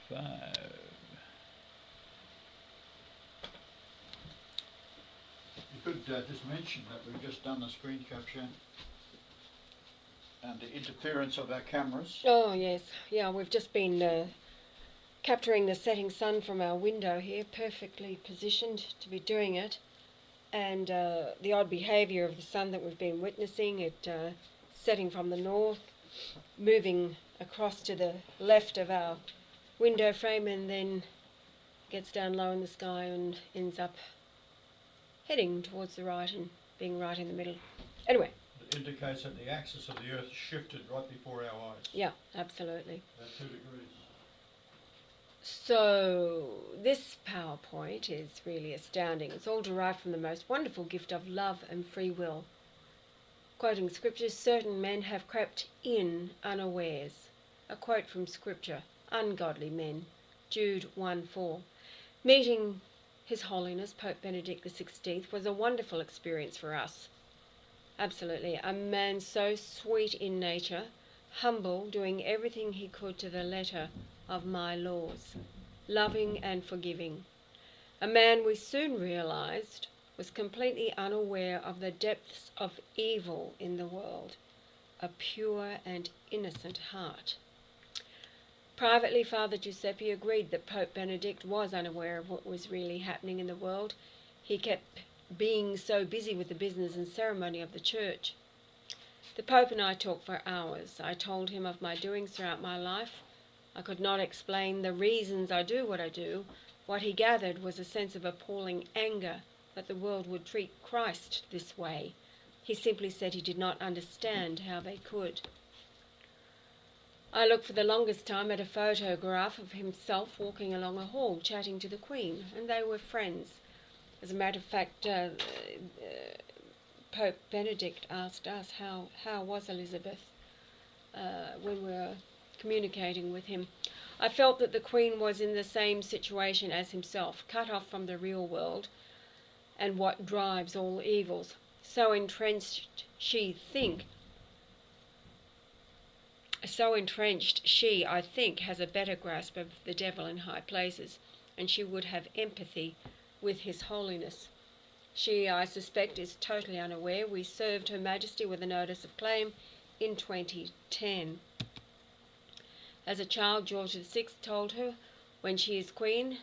5. You could just mention that we've just done the screen capture and the interference of our cameras. Oh, yes. Yeah, we've just been capturing the setting sun from our window here, perfectly positioned to be doing it. And the odd behaviour of the sun that we've been witnessing, it setting from the north, moving across to the left of our window frame, and then gets down low in the sky and ends up heading towards the right and being right in the middle. Anyway. It indicates that the axis of the Earth shifted right before our eyes. Yeah, absolutely. About 2 degrees. So this PowerPoint is really astounding. It's all derived from the most wonderful gift of love and free will. Quoting scriptures, certain men have crept in unawares. A quote from scripture, ungodly men, Jude 1:4. Meeting His Holiness Pope Benedict XVI was a wonderful experience for us. Absolutely. A man so sweet in nature, humble, doing everything he could to the letter of my laws, loving and forgiving. A man we soon realized was completely unaware of the depths of evil in the world, a pure and innocent heart. Privately, Father Giuseppe agreed that Pope Benedict was unaware of what was really happening in the world. He kept being so busy with the business and ceremony of the church. The Pope and I talked for hours. I told him of my doings throughout my life. I could not explain the reasons I do what I do. What he gathered was a sense of appalling anger that the world would treat Christ this way. He simply said he did not understand how they could. I looked for the longest time at a photograph of himself walking along a hall chatting to the Queen, and they were friends. As a matter of fact, Pope Benedict asked us how was Elizabeth when we were communicating with him. I felt that the Queen was in the same situation as himself, cut off from the real world and what drives all evils. So entrenched she, I think, has a better grasp of the devil in high places, and she would have empathy with His Holiness. She, I suspect, is totally unaware. We served Her Majesty with a notice of claim in 2010. As a child, George VI told her, when she is Queen,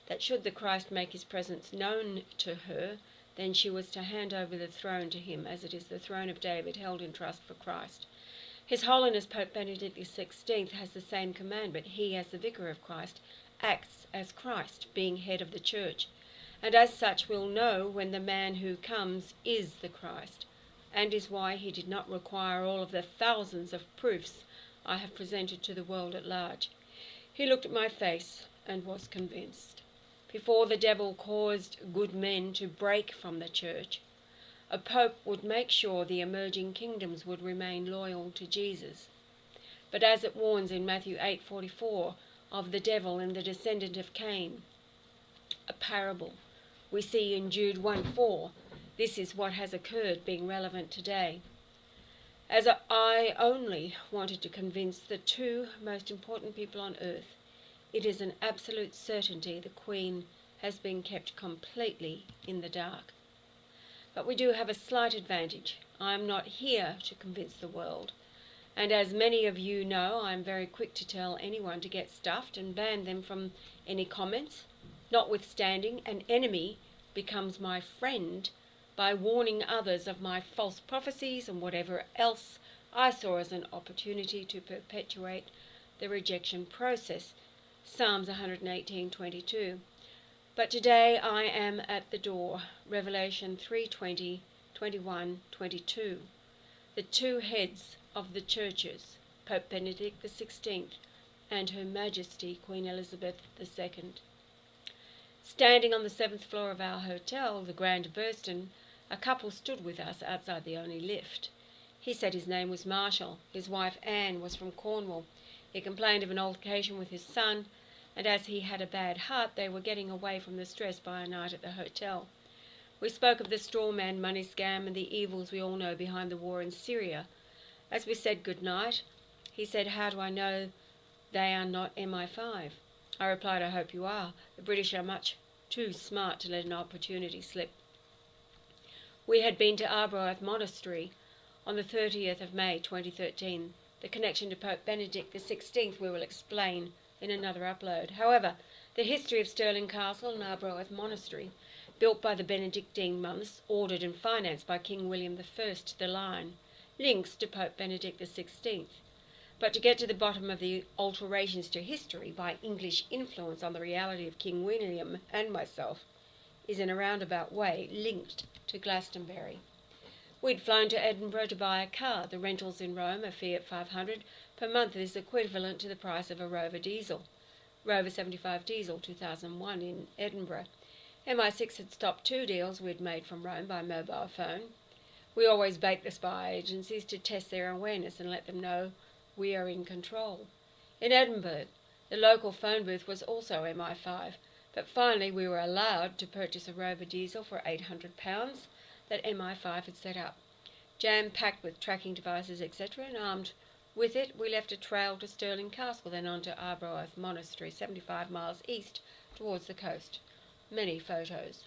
that should the Christ make His presence known to her, then she was to hand over the throne to Him, as it is the throne of David held in trust for Christ. His Holiness Pope Benedict XVI has the same commandment. He, as the Vicar of Christ, acts as Christ, being head of the Church, and as such will know when the man who comes is the Christ, and is why he did not require all of the thousands of proofs I have presented to the world at large. He looked at my face and was convinced. Before the devil caused good men to break from the Church, a pope would make sure the emerging kingdoms would remain loyal to Jesus. But as it warns in Matthew 8:44 of the devil and the descendant of Cain, a parable we see in Jude 1:4, this is what has occurred, being relevant today. As I only wanted to convince the two most important people on earth, it is an absolute certainty the Queen has been kept completely in the dark. But we do have a slight advantage. I am not here to convince the world. And as many of you know, I am very quick to tell anyone to get stuffed and ban them from any comments. Notwithstanding, an enemy becomes my friend by warning others of my false prophecies and whatever else I saw as an opportunity to perpetuate the rejection process. Psalms 118:22. But today I am at the door. Revelation 3:20, 21, 22. The two heads of the churches, Pope Benedict XVI and Her Majesty Queen Elizabeth II. Standing on the 7th floor of our hotel, the Grand Burston, a couple stood with us outside the only lift. He said his name was Marshall. His wife Anne was from Cornwall. He complained of an altercation with his son, and as he had a bad heart, they were getting away from the stress by a night at the hotel. We spoke of the straw man money scam and the evils we all know behind the war in Syria. As we said good night, he said, "How do I know they are not MI5? I replied, I hope you are. The British are much too smart to let an opportunity slip. We had been to Arbroath Monastery on the 30th of May 2013. The connection to Pope Benedict XVI we will explain in another upload. However, the history of Stirling Castle and Arbroath Monastery, built by the Benedictine monks, ordered and financed by King William I the Lion, links to Pope Benedict XVI. But to get to the bottom of the alterations to history by English influence on the reality of King William and myself is in a roundabout way linked to Glastonbury. We'd flown to Edinburgh to buy a car. The rentals in Rome, a Fiat 500 per month, is equivalent to the price of a Rover 75 diesel 2001 in Edinburgh. MI6 had stopped 2 deals we'd made from Rome by mobile phone. We always bait the spy agencies to test their awareness and let them know we are in control. In Edinburgh, the local phone booth was also MI5, but finally we were allowed to purchase a Rover diesel for £800 that MI5 had set up. Jam-packed with tracking devices, etc., and armed with it, we left a trail to Stirling Castle, then on to Arbroath Monastery, 75 miles east towards the coast. Many photos.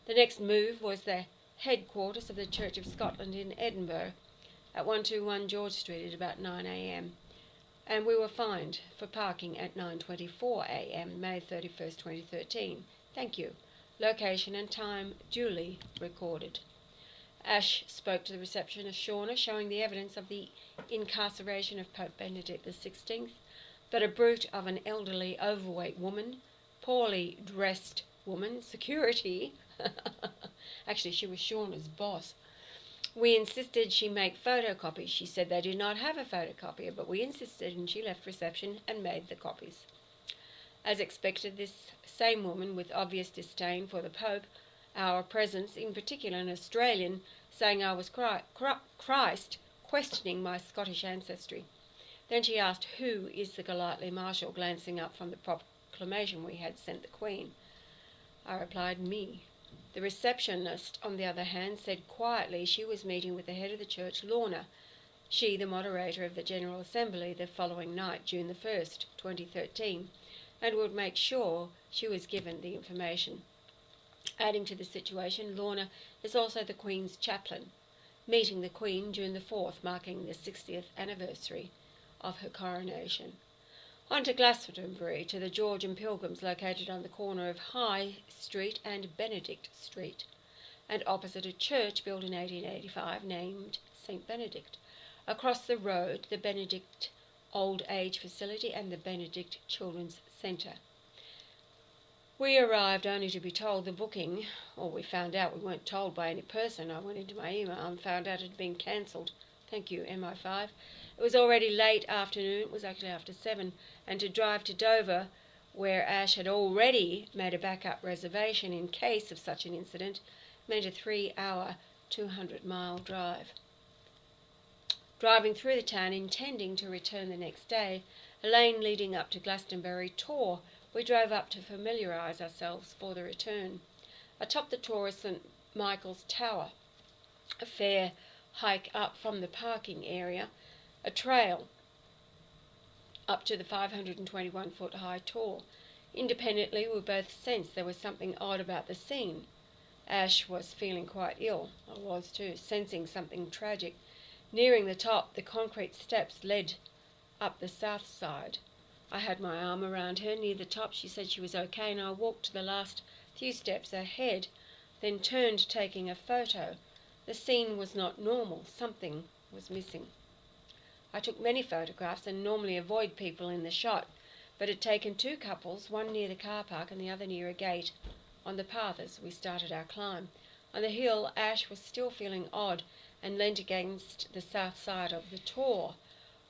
The next move was the headquarters of the Church of Scotland in Edinburgh, at 121 George Street at about 9 a.m. And we were fined for parking at 9:24 a.m. May 31st, 2013. Thank you. Location and time duly recorded. Ash spoke to the receptionist Shauna, showing the evidence of the incarceration of Pope Benedict XVI, but a brute of an elderly, overweight woman, poorly dressed woman, security. Actually, she was Shauna's boss. We insisted she make photocopies. She said they did not have a photocopier, but we insisted, and she left reception and made the copies. As expected, this same woman, with obvious disdain for the Pope, our presence, in particular an Australian, saying I was Christ, questioning my Scottish ancestry. Then she asked, who is the Golightly Marshall, glancing up from the proclamation we had sent the Queen. I replied, me. The receptionist, on the other hand, said quietly she was meeting with the head of the church, Lorna, she the moderator of the General Assembly the following night, June the 1st, 2013, and would make sure she was given the information. Adding to the situation, Lorna is also the Queen's chaplain, meeting the Queen June the 4th, marking the 60th anniversary of her coronation. On to Glastonbury, to the Georgian Pilgrims, located on the corner of High Street and Benedict Street, and opposite a church built in 1885 named St. Benedict. Across the road, the Benedict Old Age Facility and the Benedict Children's Centre. We arrived only to be told the booking, or we found out, we weren't told by any person. I went into my email and found out it had been cancelled. Thank you, MI5. It was already late afternoon, it was actually after 7, and to drive to Dover, where Ash had already made a backup reservation in case of such an incident, meant a 3-hour, 200-mile drive. Driving through the town, intending to return the next day, a lane leading up to Glastonbury tore. We drove up to familiarise ourselves for the return. Atop the Torah St. Michael's Tower, a fair hike up from the parking area, a trail up to the 521-foot-high Tor. Independently, we both sensed there was something odd about the scene. Ash was feeling quite ill. I was too, sensing something tragic. Nearing the top, the concrete steps led up the south side. I had my arm around her. Near the top, she said she was okay, and I walked to the last few steps ahead, then turned, taking a photo. The scene was not normal. Something was missing. I took many photographs and normally avoid people in the shot, but had taken 2 couples, one near the car park and the other near a gate, on the path as we started our climb. On the hill, Ash was still feeling odd and leant against the south side of the Tor,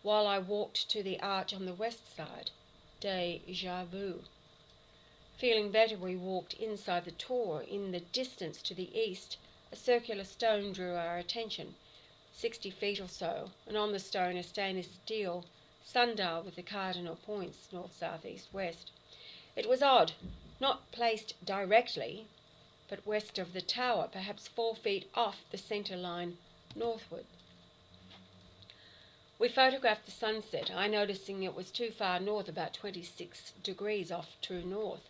while I walked to the arch on the west side. Deja vu. Feeling better, we walked inside the Tor. In the distance to the east, a circular stone drew our attention, 60 feet or so, and on the stone a stainless steel sundial with the cardinal points, north, south, east, west. It was odd, not placed directly, but west of the tower, perhaps 4 feet off the centre line northward. We photographed the sunset, I noticing it was too far north, about 26 degrees off true north.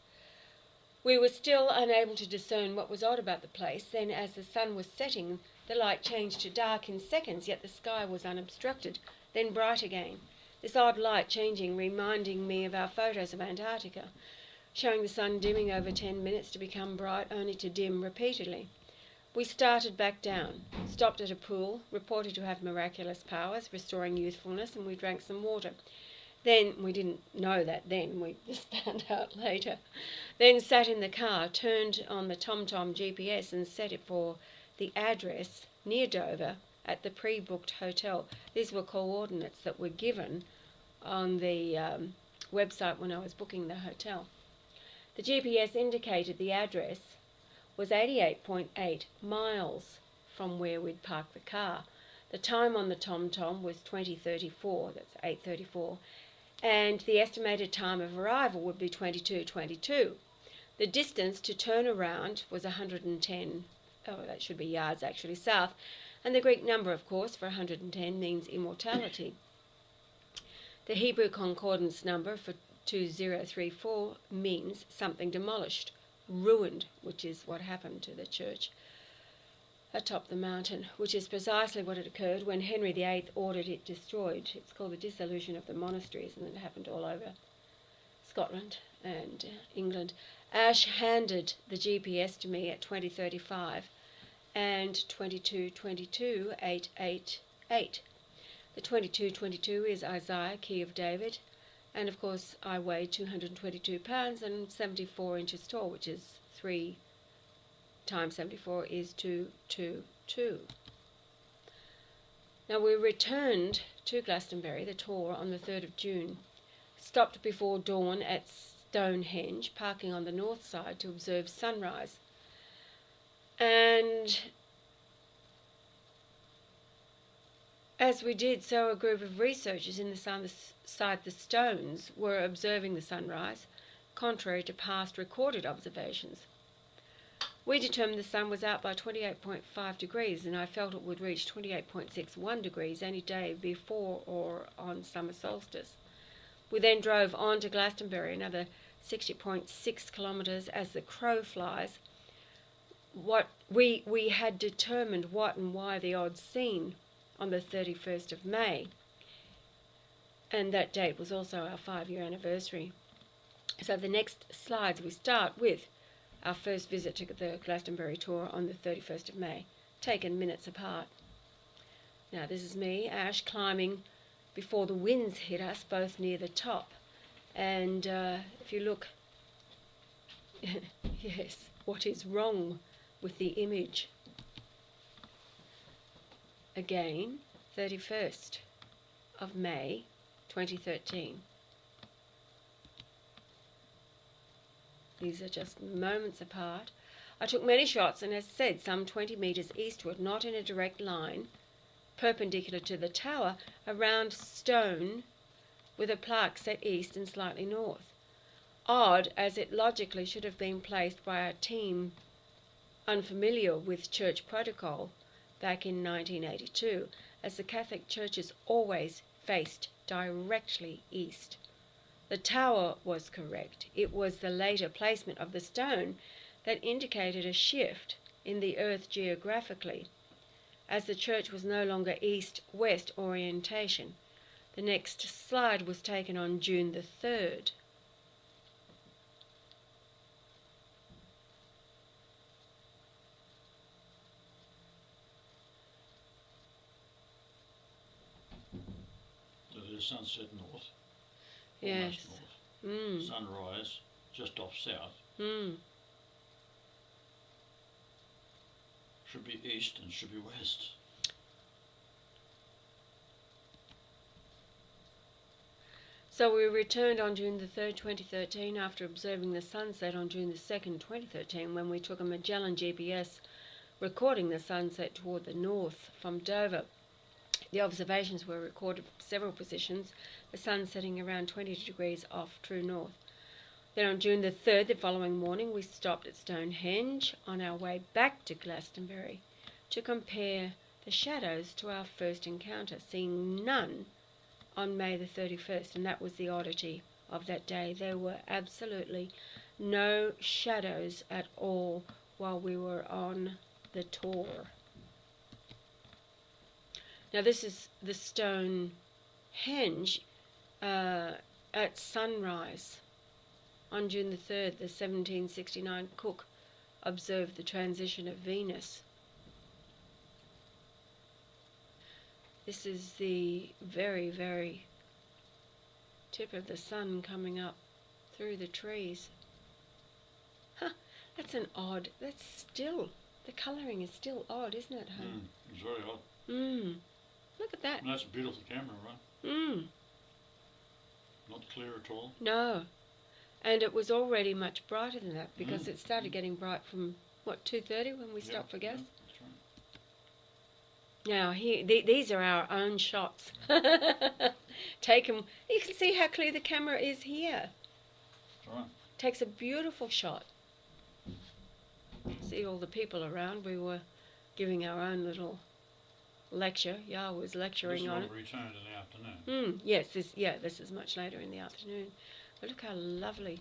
We were still unable to discern what was odd about the place. Then, as the sun was setting, the light changed to dark in seconds, yet the sky was unobstructed, then bright again. This odd light changing reminding me of our photos of Antarctica, showing the sun dimming over 10 minutes to become bright, only to dim repeatedly. We started back down, stopped at a pool, reported to have miraculous powers, restoring youthfulness, and we drank some water. Then, we didn't know that then, we just found out later. Then sat in the car, turned on the TomTom GPS and set it for the address near Dover at the pre-booked hotel. These were coordinates that were given on the website when I was booking the hotel. The GPS indicated the address was 88.8 miles from where we'd parked the car. The time on the TomTom was 20:34, that's 8:34, and the estimated time of arrival would be 22:22. The distance to turn around was 110, that should be yards actually, south, and the Greek number, of course, for 110 means immortality. The Hebrew concordance number for 2034 means something demolished, ruined, which is what happened to the church atop the mountain, which is precisely what had occurred when Henry VIII ordered it destroyed. It's called the dissolution of the monasteries, and it happened all over Scotland and England. Ash handed the GPS to me at 20:35 and 22:22,888. The 22:22 is Isaiah, key of David, and of course I weigh 222 pounds and 74 inches tall, which is 3 times 74 is 222. Now we returned to Glastonbury, the tour, on the 3rd of June, stopped before dawn at Stonehenge, parking on the north side to observe sunrise. And as we did so, a group of researchers inside the stones were observing the sunrise, contrary to past recorded observations. We determined the sun was out by 28.5 degrees, and I felt it would reach 28.61 degrees any day before or on summer solstice. We then drove on to Glastonbury, another 60.6 kilometres as the crow flies. What we had determined what and why the odd scene on the 31st of May, and that date was also our 5-year anniversary. So the next slides we start with our first visit to the Glastonbury tour on the 31st of May, taken minutes apart. Now this is me, Ash, climbing before the winds hit us, both near the top. And if you look, yes, what is wrong with the image? Again, 31st of May, 2013. These are just moments apart. I took many shots, and as said, some 20 metres eastward, not in a direct line, perpendicular to the tower, a round stone with a plaque set east and slightly north. Odd, as it logically should have been placed by a team unfamiliar with church protocol back in 1982, as the Catholic churches always faced directly east. The tower was correct. It was the later placement of the stone that indicated a shift in the earth geographically, as the church was no longer east-west orientation. The next slide was taken on June the 3rd. So there's sunset north. Yes. North. Sunrise just off south. Should be east and should be west. So we returned on June the 3rd, 2013, after observing the sunset on June the 2nd, 2013, when we took a Magellan GPS recording the sunset toward the north from Dover. The observations were recorded from several positions, the sun setting around 20 degrees off true north. Then on June the 3rd, the following morning, we stopped at Stonehenge on our way back to Glastonbury to compare the shadows to our first encounter, seeing none on May the 31st, and that was the oddity of that day. There were absolutely no shadows at all while we were on the tour. Now this is the Stonehenge at sunrise on June the 3rd, the 1769 Cook observed the transition of Venus. This is the very, very tip of the sun coming up through the trees. Huh, that's still, the colouring is still odd, isn't it, hon? It's very odd. Look at that. And that's a beautiful camera, right? Not clear at all. No. And it was already much brighter than that because it started getting bright from, what, 2:30 when we stopped for gas? Yeah, that's right. Now, here, these are our own shots. Taken, you can see how clear the camera is here. That's right. Takes a beautiful shot. See all the people around. We were giving our own little lecture. Yahweh was lecturing on it. This will return in the afternoon. Yes, this is much later in the afternoon. But look how lovely.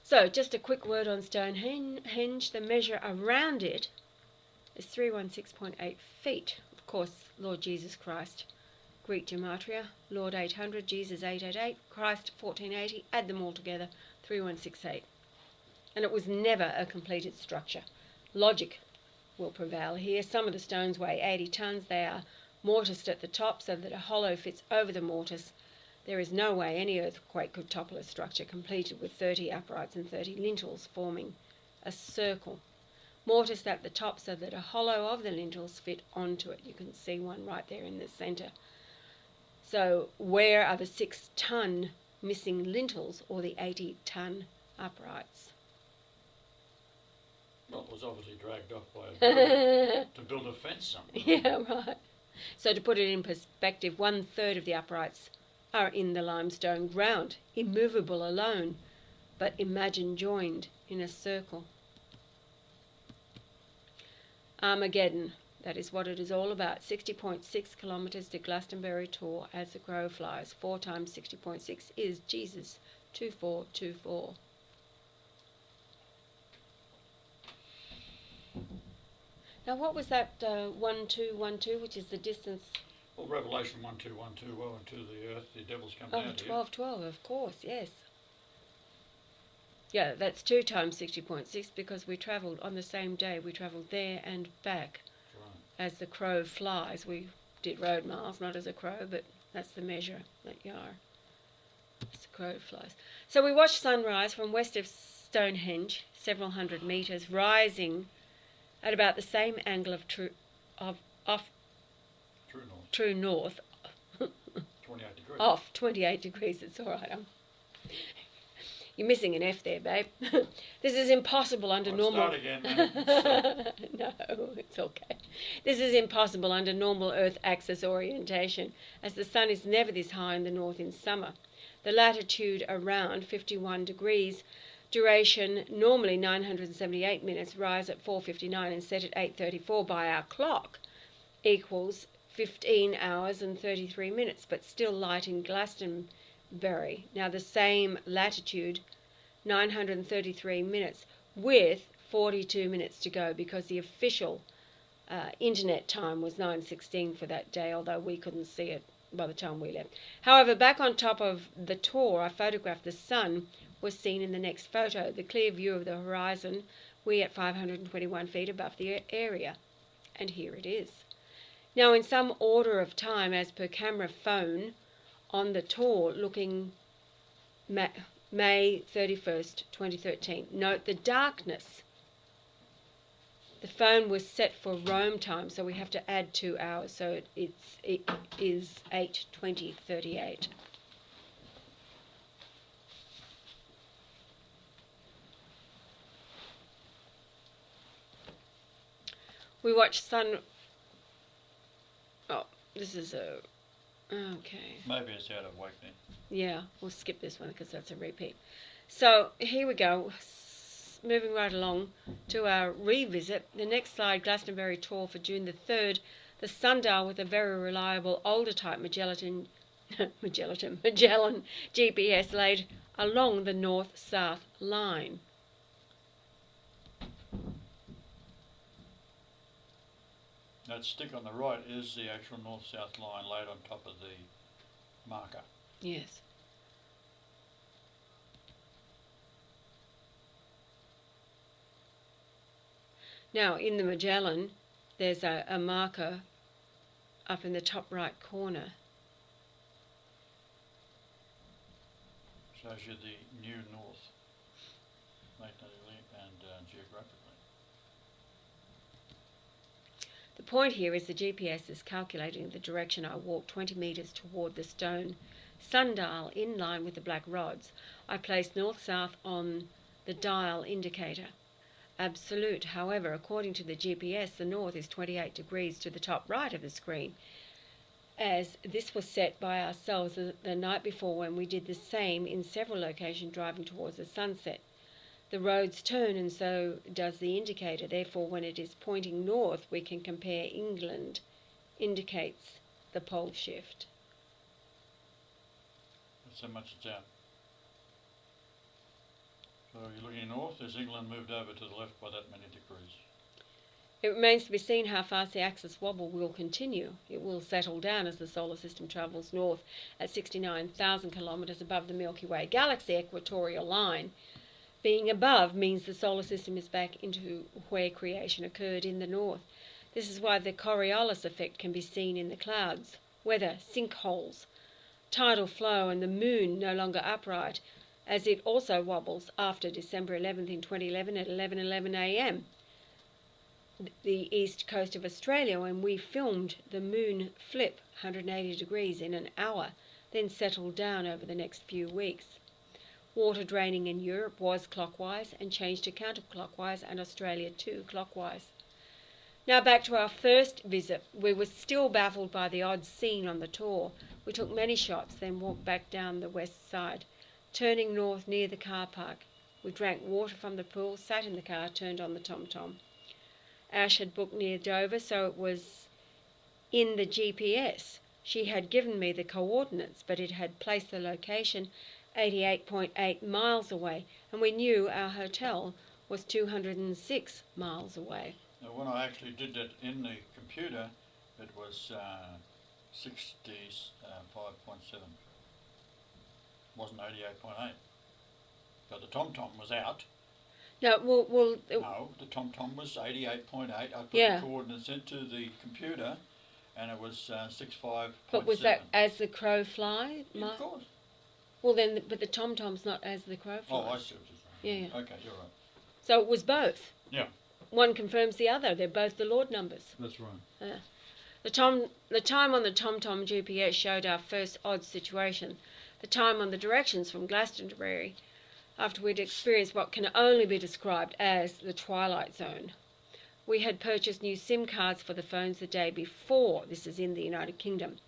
So, just a quick word on Stonehenge. The measure around it is 316.8 feet. Of course, Lord Jesus Christ, Greek gematria, Lord 800, Jesus 888, Christ 1480, add them all together, 3168. And it was never a completed structure. Logic will prevail here. Some of the stones weigh 80 tons. They are mortised at the top so that a hollow fits over the mortise. There is no way any earthquake could topple a structure completed with 30 uprights and 30 lintels forming a circle. Mortised at the top so that a hollow of the lintels fit onto it. You can see one right there in the centre. So where are the 6-ton missing lintels or the 80-ton uprights? Well, it was obviously dragged off by a builder to build a fence somewhere. Yeah, right. So to put it in perspective, 1/3 of the uprights are in the limestone ground, immovable alone, but imagine joined in a circle. Armageddon, that is what it is all about. 60.6 kilometres to Glastonbury tour as the crow flies. 4 times 60.6 is Jesus, 2424. Now what was that 1212, which is the distance? Well, Revelation 1212, well, into the earth, the devil's come down here. 1212, of course, yes. Yeah, that's 2 times 60.6 because we travelled on the same day. We travelled there and back. Right. As the crow flies. We did road miles, not as a crow, but that's the measure that you are. As the crow flies. So we watched sunrise from west of Stonehenge, several hundred metres, rising at about the same angle of true north. 28 degrees. Off 28 degrees, it's all right. You're missing an F there, babe. This is impossible under normal... Start again, man. No, it's okay. This is impossible under normal Earth axis orientation, as the sun is never this high in the north in summer. The latitude around 51 degrees, duration normally 978 minutes, rise at 4:59 and set at 8:34 by our clock, equals 15 hours and 33 minutes, but still light in Glastonbury. Now the same latitude, 933 minutes, with 42 minutes to go, because the official internet time was 9:16 for that day, although we couldn't see it by the time we left. However, back on top of the tour, I photographed the sun, was seen in the next photo. The clear view of the horizon, we at 521 feet above the area. And here it is. Now, in some order of time, as per camera phone, on the tour, looking May 31st, 2013. Note the darkness. The phone was set for Rome time, so we have to add 2 hours, so it is 8:20:38. We watched sun... Oh, this is a... Okay. Maybe it's out of awakening. Yeah, we'll skip this one because that's a repeat. So, here we go. Moving right along to our revisit. The next slide, Glastonbury tour for June the 3rd, The sundial with a very reliable older type Magellan GPS laid along the north-south line. That stick on the right is the actual north-south line laid on top of the marker. Yes. Now, in the Magellan, there's a marker up in the top right corner. Shows you the new north, mathematically and geographically. The point here is the GPS is calculating the direction I walk 20 metres toward the stone sundial in line with the black rods. I place north-south on the dial indicator. Absolute. However, according to the GPS, the north is 28 degrees to the top right of the screen, as this was set by ourselves the night before when we did the same in several locations driving towards the sunset. The roads turn and so does the indicator. Therefore, when it is pointing north, we can compare England indicates the pole shift. That's how much it's out. So you're looking north, has England moved over to the left by that many degrees? It remains to be seen how fast the axis wobble will continue. It will settle down as the solar system travels north at 69,000 kilometres above the Milky Way galaxy equatorial line. Being above means the solar system is back into where creation occurred in the north. This is why the Coriolis effect can be seen in the clouds, weather, sinkholes, tidal flow, and the moon no longer upright, as it also wobbles after December 11th in 2011 at 11:11 a.m. The east coast of Australia, when we filmed the moon flip 180 degrees in an hour, then settled down over the next few weeks. Water draining in Europe was clockwise and changed to counterclockwise, and Australia too clockwise. Now back to our first visit. We were still baffled by the odd scene on the tour. We took many shots, then walked back down the west side, turning north near the car park. We drank water from the pool, sat in the car, turned on the tom-tom. Ash had booked near Dover, so it was in the GPS. She had given me the coordinates, but it had placed the location 88.8 miles away, and we knew our hotel was 206 miles away. Now when I actually did that in the computer, it was 65.7. Wasn't 88.8. But the tom-tom was out. No, No, the tom-tom was 88.8. I put the coordinates into the computer, and it was 65.7. But was that as the crow fly? Yeah, of course. Well then, but the tom-tom's not as the crow flies. Oh, I see what you're saying. Yeah. Okay, you're right. So it was both. Yeah. One confirms the other. They're both the Lord numbers. That's right. The time on the tom-tom GPS showed our first odd situation. The time on the directions from Glastonbury, after we'd experienced what can only be described as the Twilight Zone. We had purchased new SIM cards for the phones the day before. This is in the United Kingdom.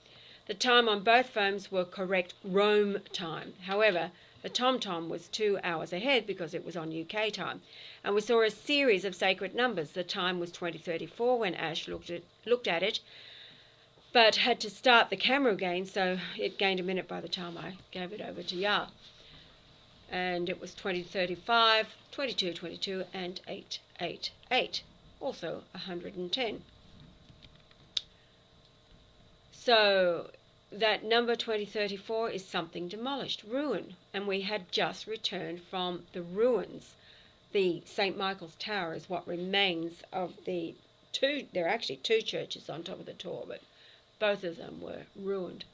The time on both phones were correct Rome time. However, the tom-tom was 2 hours ahead because it was on UK time. And we saw a series of sacred numbers. The time was 20:34 when Ash looked at it, but had to start the camera again, so it gained a minute by the time I gave it over to Yah. And it was 20:35, 22:22, and 8:88, also 110. So that number 2034 is something demolished, ruin, and we had just returned from the ruins. The St. Michael's Tower is what remains of the two. There are actually two churches on top of the Torah, but both of them were ruined.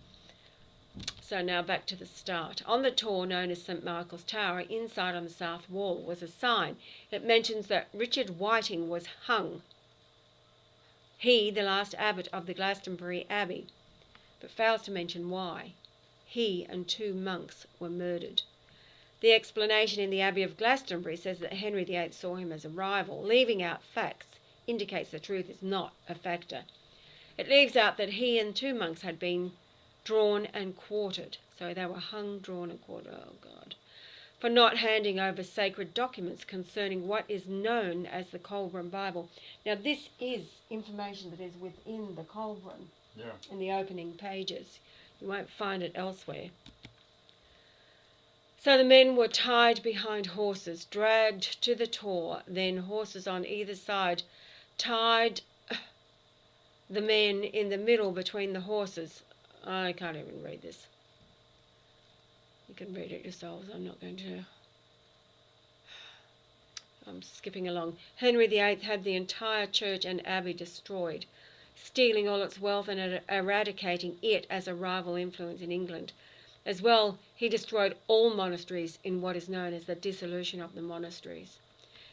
So now back to the start. On the Torah known as St. Michael's Tower, inside on the south wall was a sign. It mentions that Richard Whiting was hung. He, the last abbot of the Glastonbury Abbey, but fails to mention why. He and 2 monks were murdered. The explanation in the Abbey of Glastonbury says that Henry VIII saw him as a rival. Leaving out facts indicates the truth is not a factor. It leaves out that he and 2 monks had been drawn and quartered. So they were hung, drawn and quartered. Oh, God. for not handing over sacred documents concerning what is known as the Cauldron Bible. Now, this is information that is within the Cauldron, in the opening pages. You won't find it elsewhere. So the men were tied behind horses, dragged to the tor, then horses on either side tied the men in the middle between the horses. I can't even read this. You can read it yourselves. I'm not going to. I'm skipping along. Henry VIII had the entire church and abbey destroyed, stealing all its wealth and eradicating it as a rival influence in England. As well, he destroyed all monasteries in what is known as the dissolution of the monasteries.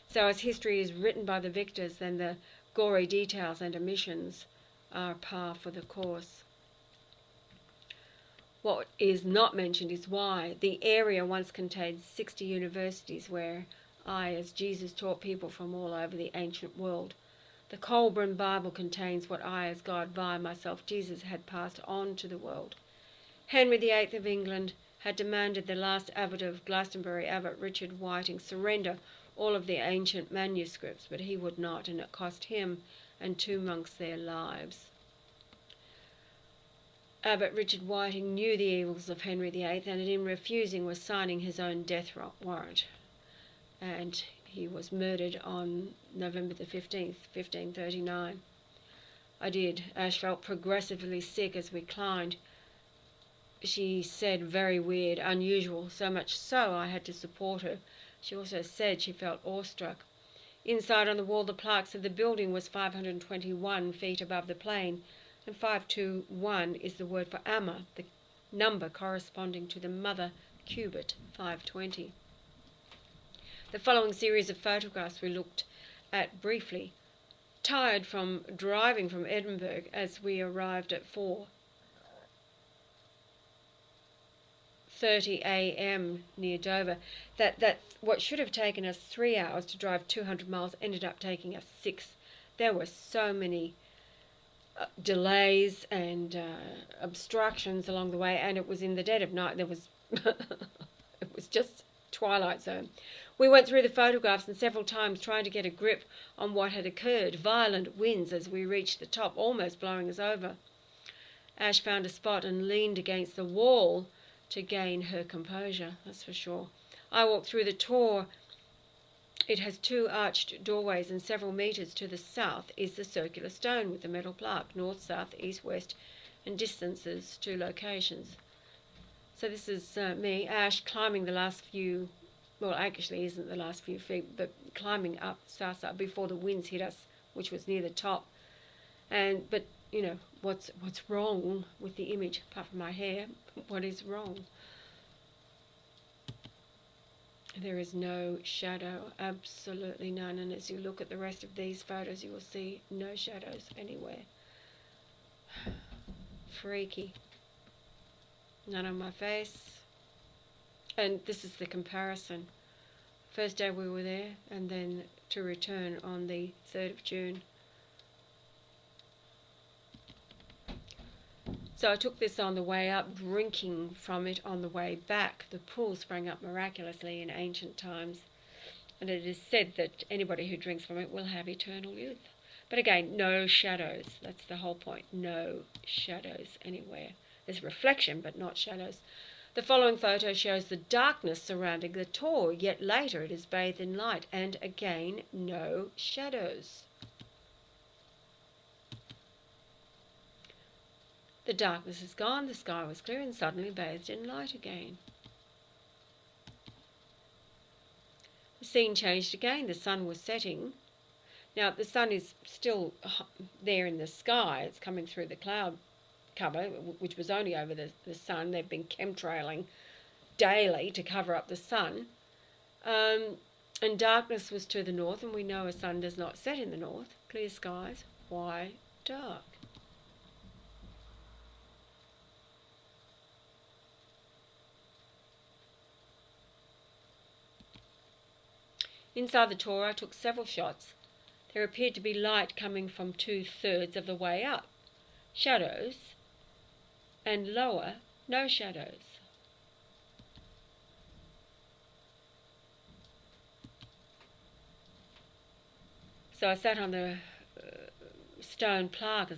So as history is written by the victors, then the gory details and omissions are par for the course. What is not mentioned is why. The area once contained 60 universities where as Jesus taught people from all over the ancient world. The Cauldron Bible contains what I, as God, via myself, Jesus, had passed on to the world. Henry VIII of England had demanded the last abbot of Glastonbury, Abbot Richard Whiting, surrender all of the ancient manuscripts, but he would not, and it cost him and 2 monks their lives. Abbot Richard Whiting knew the evils of Henry VIII, and in refusing was signing his own death warrant. And he was murdered on November the 15th, 1539. Ash felt progressively sick as we climbed. She said very weird, unusual, so much so I had to support her. She also said she felt awestruck. Inside on the wall, the plaques of the building was 521 feet above the plain, and 521 is the word for Amma, the number corresponding to the mother cubit, 520. The following series of photographs we looked at briefly. Tired from driving from Edinburgh as we arrived at 4:30 a.m. near Dover, that what should have taken us 3 hours to drive 200 miles ended up taking us 6. There were so many delays and obstructions along the way, and it was in the dead of night. There was it was just twilight zone. We went through the photographs and several times trying to get a grip on what had occurred. Violent winds as we reached the top, almost blowing us over. Ash found a spot and leaned against the wall to gain her composure, that's for sure. I walked through the tor. It has 2 arched doorways, and several metres to the south is the circular stone with the metal plaque, north, south, east, west, and distances to locations. So this is me, Ash, climbing the last few, well, actually isn't the last few feet, but climbing up Sasa before the winds hit us, which was near the top. But you know, what's wrong with the image, apart from my hair? What is wrong? There is no shadow, absolutely none, and as you look at the rest of these photos, you will see no shadows anywhere. Freaky. None on my face. And this is the comparison. First day we were there, and then to return on the 3rd of June. So I took this on the way up, drinking from it on the way back. The pool sprang up miraculously in ancient times, and it is said that anybody who drinks from it will have eternal youth. But again, no shadows. That's the whole point. No shadows anywhere. There's reflection, but not shadows. The following photo shows the darkness surrounding the tor, yet later it is bathed in light, and again, no shadows. The darkness is gone, the sky was clear, and suddenly bathed in light again. The scene changed again. The sun was setting. Now, the sun is still there in the sky. It's coming through the cloud cover, which was only over the sun. They've been chemtrailing daily to cover up the sun. And darkness was to the north, and we know a sun does not set in the north. Clear skies. Why dark? Inside the Torah, I took several shots. There appeared to be light coming from 2/3 of the way up. Shadows, and lower, no shadows. So I sat on the stone plaque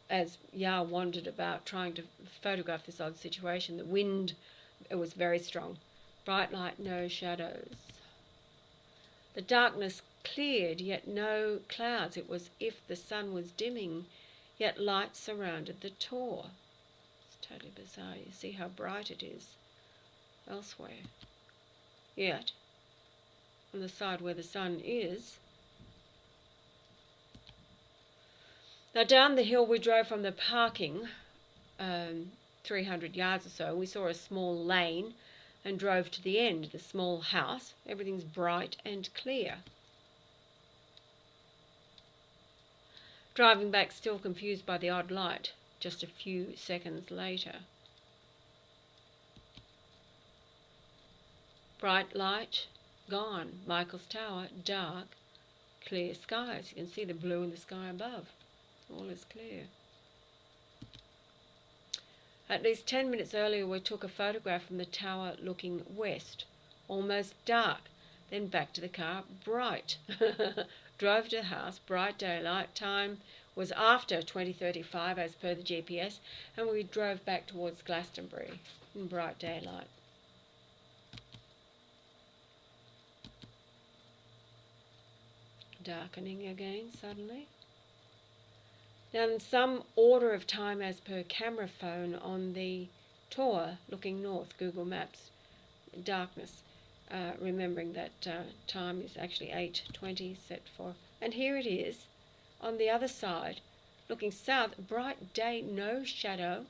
as Yah wandered about trying to photograph this odd situation. The wind, it was very strong. Bright light, no shadows. The darkness cleared, yet no clouds. It was if the sun was dimming, yet light surrounded the Torah. It's totally bizarre. You see how bright it is elsewhere. Yet, on the side where the sun is. Now down the hill we drove from the parking, 300 yards or so. We saw a small lane and drove to the end, the small house. Everything's bright and clear. Driving back, still confused by the odd light, just a few seconds later. Bright light, gone. Michael's Tower, dark, clear skies. You can see the blue in the sky above. All is clear. At least 10 minutes earlier we took a photograph from the tower looking west, almost dark, then back to the car, bright. Drove to the house, bright daylight, time was after 20:35 as per the GPS, and we drove back towards Glastonbury in bright daylight. Darkening again suddenly. Now in some order of time as per camera phone on the Torah looking north, Google Maps, darkness, remembering that time is actually 8:20 set for, and here it is on the other side, looking south, bright day, no shadow.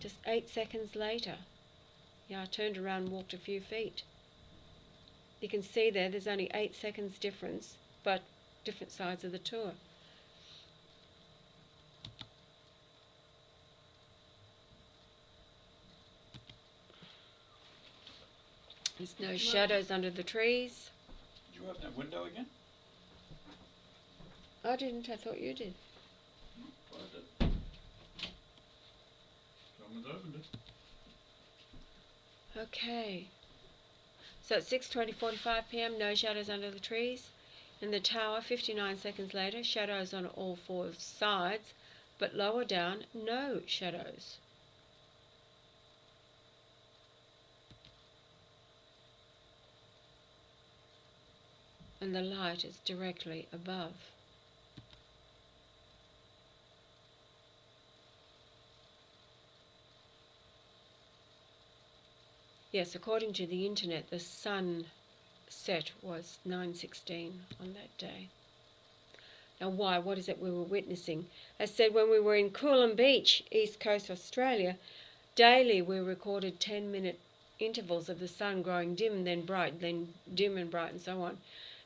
Just 8 seconds later, I turned around and walked a few feet. You can see there's only 8 seconds difference, but different sides of the tour. There's no shadows under the trees. Did you open that window again? I didn't, I thought you did. I did. Someone's opened it. Okay. So at 6:45 p.m, no shadows under the trees. In the tower, 59 seconds later, shadows on all 4 sides, but lower down, no shadows. And the light is directly above. Yes, according to the internet, the sun set was 9:16 on that day. Now why? What is it we were witnessing? As said, when we were in Coolum Beach, East Coast, Australia, daily we recorded 10-minute intervals of the sun growing dim, then bright, then dim and bright, and so on.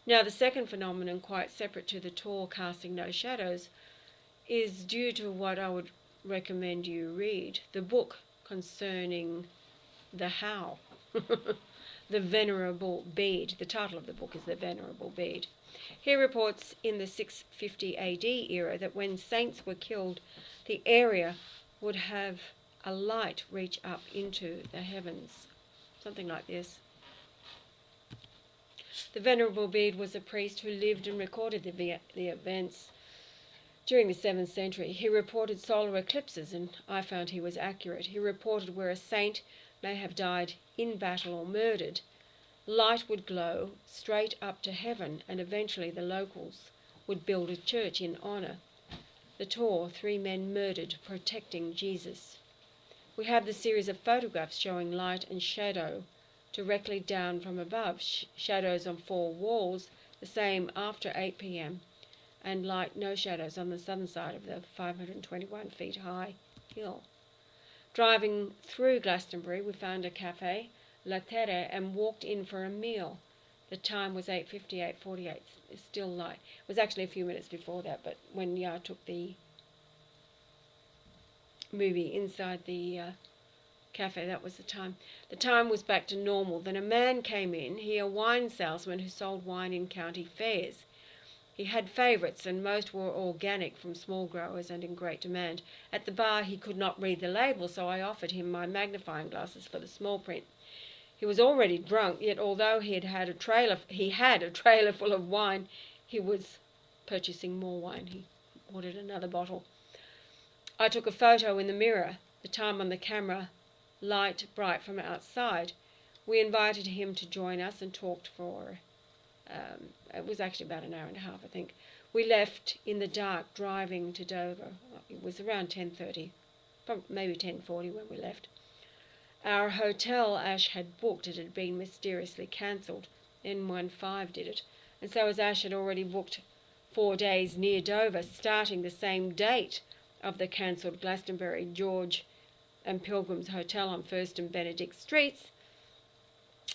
Now the second phenomenon, quite separate to the Torah casting no shadows, is due to what I would recommend you read, the book concerning the how. The Venerable Bede. The title of the book is The Venerable Bede. He reports in the 650 AD era that when saints were killed, the area would have a light reach up into the heavens. Something like this. The Venerable Bede was a priest who lived and recorded the events during the 7th century. He reported solar eclipses, and I found he was accurate. He reported where a saint may have died in battle or murdered, light would glow straight up to heaven, and eventually the locals would build a church in honour. The Torah, 3 men murdered protecting Jesus. We have the series of photographs showing light and shadow directly down from above, shadows on 4 walls, the same after 8 p.m, and light, no shadows on the southern side of the 521 feet high hill. Driving through Glastonbury, we found a cafe, La Terre, and walked in for a meal. The time was 8:48. It's still light. It was actually a few minutes before that, but when Yah took the movie inside the cafe, that was the time. The time was back to normal. Then a man came in, he a wine salesman who sold wine in county fairs. He had favourites, and most were organic from small growers and in great demand. At the bar he could not read the label, so I offered him my magnifying glasses for the small print. He was already drunk, yet although he had a trailer full of wine, he was purchasing more wine. He ordered another bottle. I took a photo in the mirror, the time on the camera, light bright from outside. We invited him to join us and talked for, it was actually about an hour and a half, I think. We left in the dark, driving to Dover. It was around 10:30, maybe 10:40 when we left. Our hotel Ash had booked, it had been mysteriously cancelled. N15 did it. And so as Ash had already booked 4 days near Dover, starting the same date of the cancelled Glastonbury, George and Pilgrim's Hotel on 1st and Benedict Streets,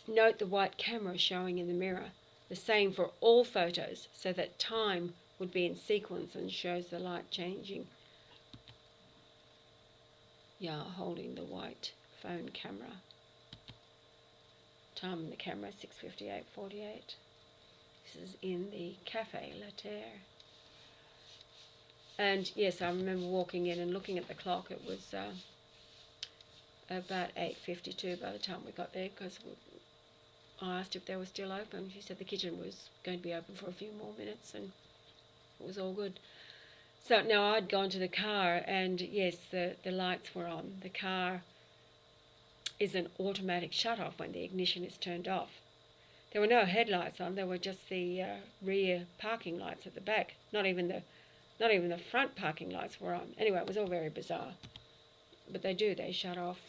note the white camera showing in the mirror, the same for all photos, so that time would be in sequence and shows the light changing. Yeah, holding the white phone camera. Time on the camera 6:58:48. This is in the Café La Terre. And yes, I remember walking in and looking at the clock. It was about 8:52 by the time we got there, because I asked if they were still open. She said the kitchen was going to be open for a few more minutes, and it was all good. So now I'd gone to the car, and yes, the lights were on. The car is an automatic shut-off when the ignition is turned off. There were no headlights on. There were just the rear parking lights at the back. Not even the front parking lights were on. Anyway, it was all very bizarre. But they shut off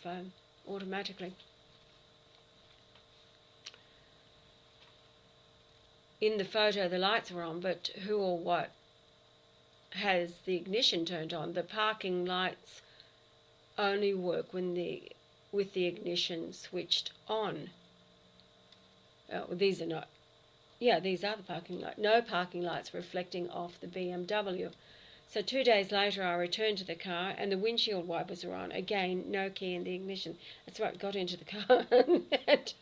automatically. In the photo, the lights were on, but who or what has the ignition turned on? The parking lights only work with the ignition switched on. These are not. Yeah, these are the parking lights. No parking lights reflecting off the BMW. So 2 days later, I returned to the car, and the windshield wipers were on. Again, no key in the ignition. That's right, got into the car, and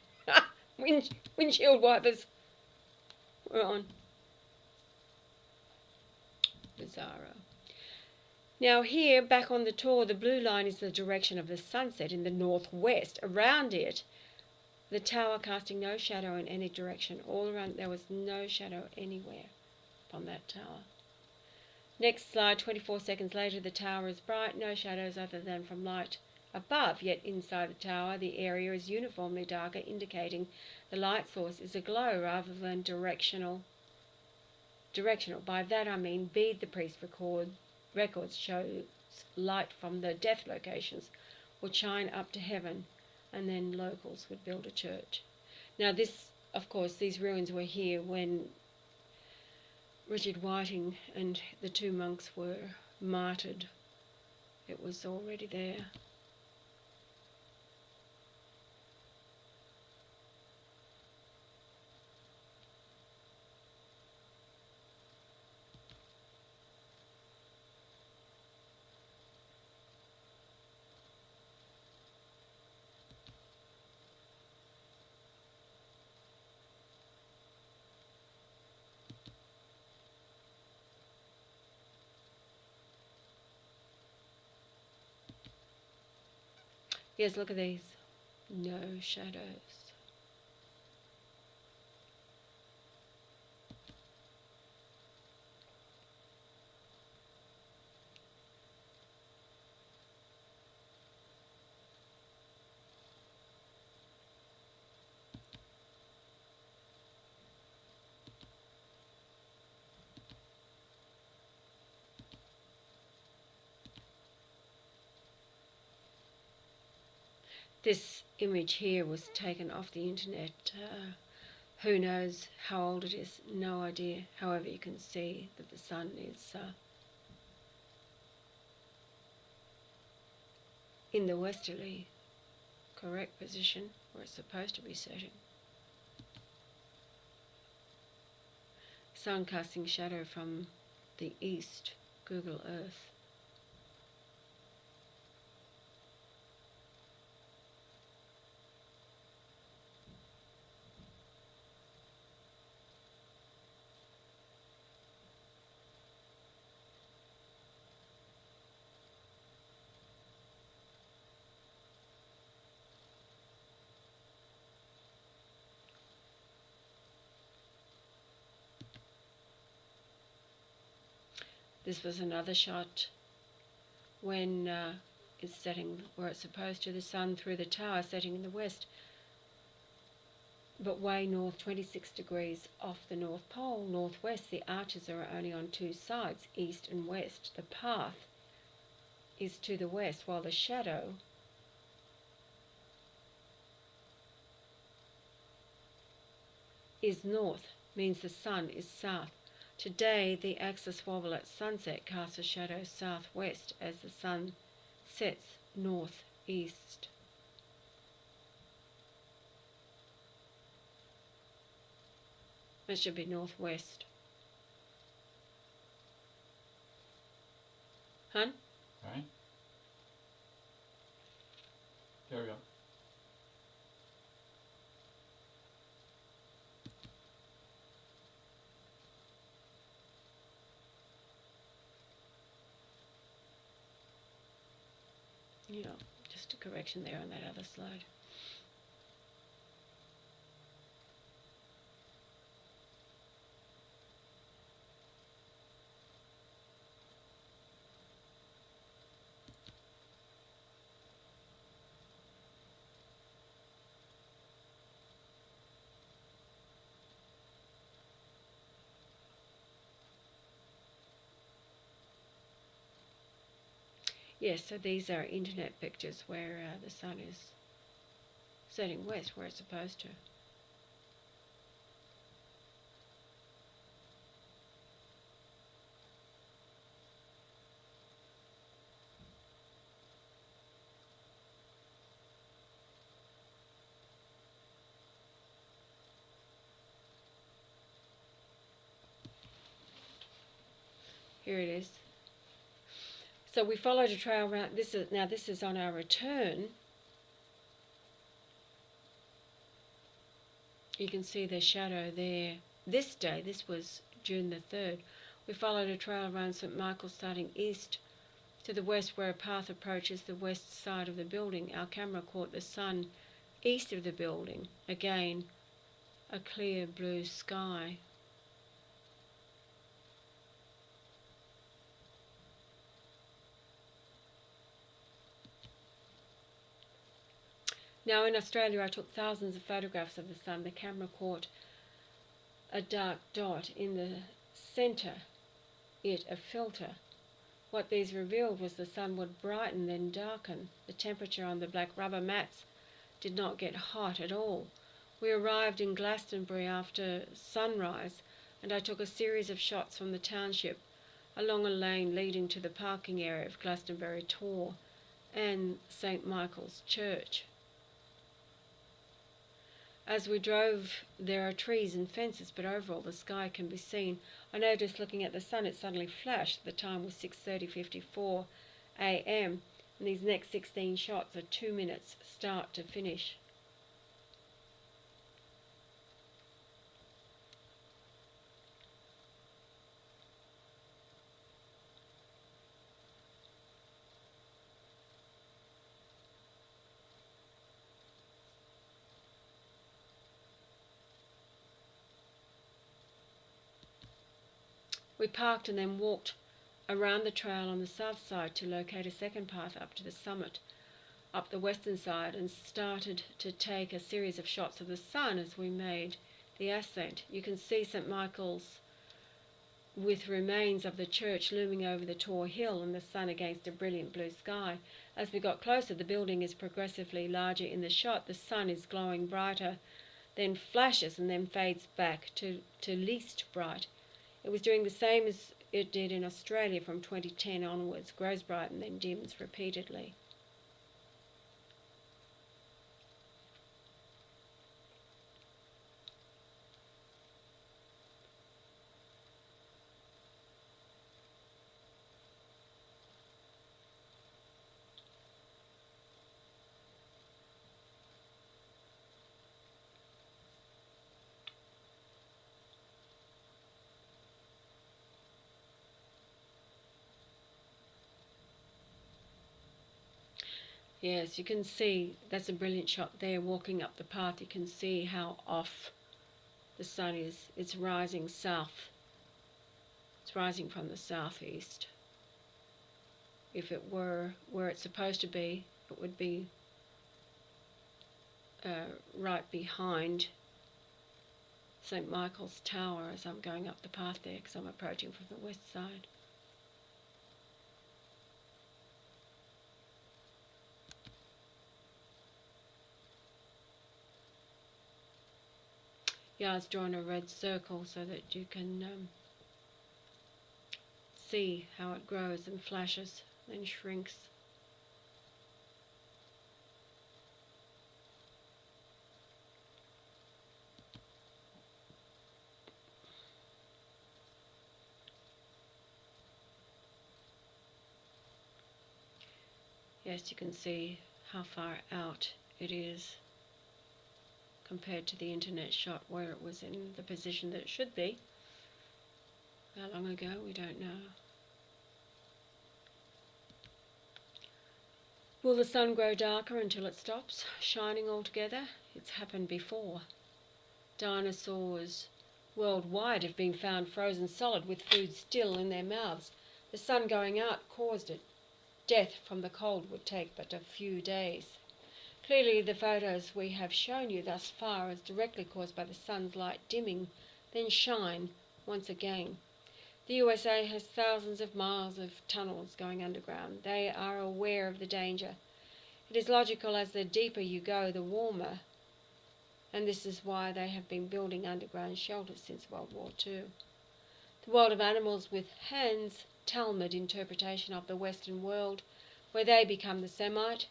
windshield wipers were on. Bizarro. Now here, back on the tour, the blue line is the direction of the sunset in the northwest. Around it, the tower casting no shadow in any direction. All around, there was no shadow anywhere upon that tower. Next slide, 24 seconds later, the tower is bright, no shadows other than from light above, yet inside the tower the area is uniformly darker, indicating the light source is aglow rather than directional. By that I mean Bede the priest records shows light from the death locations would shine up to heaven, and then locals would build a church. Now this, of course, these ruins were here when Richard Whiting and the 2 monks were martyred. It was already there. Yes, look at these. No shadows. This image here was taken off the internet. Who knows how old it is? No idea. However, you can see that the sun is in the westerly correct position where it's supposed to be setting. Sun casting shadow from the east. Google Earth. This was another shot when it's setting where it's supposed to, the sun through the tower setting in the west, but way north, 26 degrees off the North Pole, northwest. The arches are only on two sides, east and west. The path is to the west, while the shadow is north, means the sun is south. Today, the axis wobble at sunset casts a shadow southwest as the sun sets northeast. It should be northwest. Hun? Okay. There we go. Yeah, just a correction there on that other slide. Yes, so these are internet pictures where the sun is setting west, where it's supposed to. Here it is. So we followed a trail around. This is on our return. You can see the shadow there. This day, this was June the 3rd, we followed a trail around St. Michael's starting east to the west where a path approaches the west side of the building. Our camera caught the sun east of the building. Again, a clear blue sky. Now in Australia I took thousands of photographs of the sun. The camera caught a dark dot in the centre, a filter. What these revealed was the sun would brighten then darken. The temperature on the black rubber mats did not get hot at all. We arrived in Glastonbury after sunrise, and I took a series of shots from the township along a lane leading to the parking area of Glastonbury Tor and St. Michael's Church. As we drove, there are trees and fences, but overall the sky can be seen. I noticed looking at the sun, it suddenly flashed. The time was 6:54 a.m. and these next 16 shots are 2 minutes start to finish. We parked and then walked around the trail on the south side to locate a second path up to the summit, up the western side, and started to take a series of shots of the sun as we made the ascent. You can see St. Michael's with remains of the church looming over the Tor Hill and the sun against a brilliant blue sky. As we got closer, the building is progressively larger in the shot. The sun is glowing brighter, then flashes and then fades back to least bright. It was doing the same as it did in Australia from 2010 onwards, grows bright and then dims repeatedly. Yes, you can see, that's a brilliant shot there, walking up the path. You can see how off the sun is. It's rising south. It's rising from the southeast. If it were where it's supposed to be, it would be right behind St. Michael's Tower as I'm going up the path there, because I'm approaching from the west side. Yeah, it's drawn a red circle so that you can see how it grows and flashes and shrinks. Yes, you can see how far out it is compared to the internet shot where it was in the position that it should be. How long ago, we don't know. Will the sun grow darker until it stops shining altogether? It's happened before. Dinosaurs worldwide have been found frozen solid with food still in their mouths. The sun going out caused it. Death from the cold would take but a few days. Clearly the photos we have shown you thus far is directly caused by the sun's light dimming, then shine once again. The USA has thousands of miles of tunnels going underground. They are aware of the danger. It is logical, as the deeper you go, the warmer. And this is why they have been building underground shelters since World War II. The world of animals with hands, Talmud interpretation of the Western world, where they become the Semite,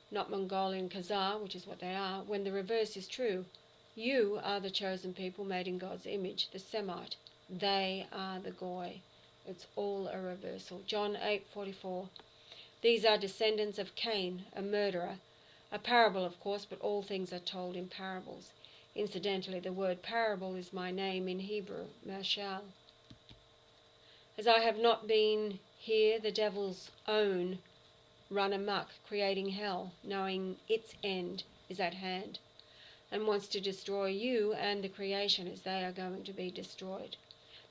not Mongolian Khazar, which is what they are, when the reverse is true. You are the chosen people made in God's image, the Semite. They are the Goy. It's all a reversal. John 8:44. These are descendants of Cain, a murderer. A parable, of course, but all things are told in parables. Incidentally, the word parable is my name in Hebrew, Marshall. As I have not been here, the devil's own run amok, creating hell, knowing its end is at hand, and wants to destroy you and the creation as they are going to be destroyed.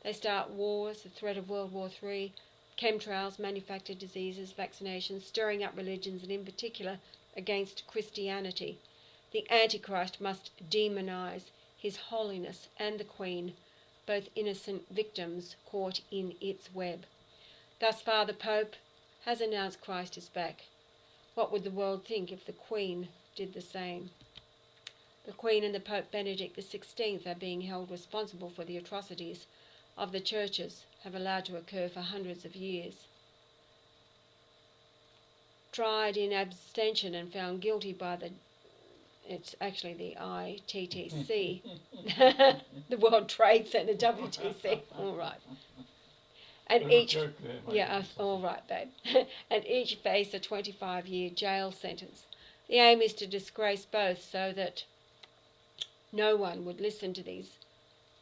They start wars, the threat of World War III, chemtrails, manufactured diseases, vaccinations, stirring up religions, and in particular against Christianity. The Antichrist must demonize His Holiness and the Queen, both innocent victims caught in its web. Thus far the Pope has announced Christ is back. What would the world think if the Queen did the same? The Queen and the Pope Benedict XVI are being held responsible for the atrocities of the churches have allowed to occur for hundreds of years. Tried in abstention and found guilty by it's actually the ITTC, the World Trade Center, WTC, all right. And each, all right, babe. And each face a 25-year jail sentence. The aim is to disgrace both so that no one would listen to these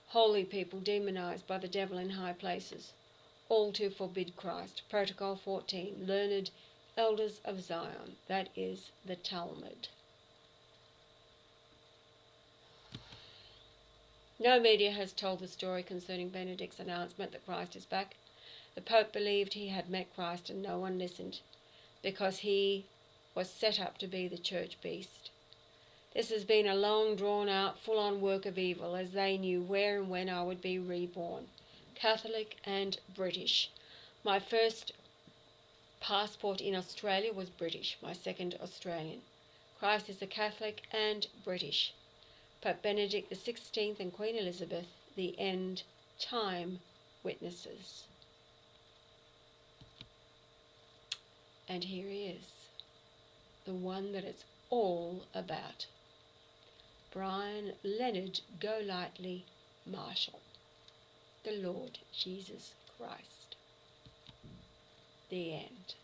holy people demonized by the devil in high places, all to forbid Christ. Protocol 14, Learned Elders of Zion, that is the Talmud. No media has told the story concerning Benedict's announcement that Christ is back. The Pope believed he had met Christ and no one listened because he was set up to be the church beast. This has been a long drawn-out, full-on work of evil, as they knew where and when I would be reborn. Catholic and British. My first passport in Australia was British, my second Australian. Christ is a Catholic and British. Pope Benedict XVI and Queen Elizabeth, the end time witnesses. And here he is, the one that it's all about. Leonard Golightly Marshall, the Lord Jesus Christ. The end.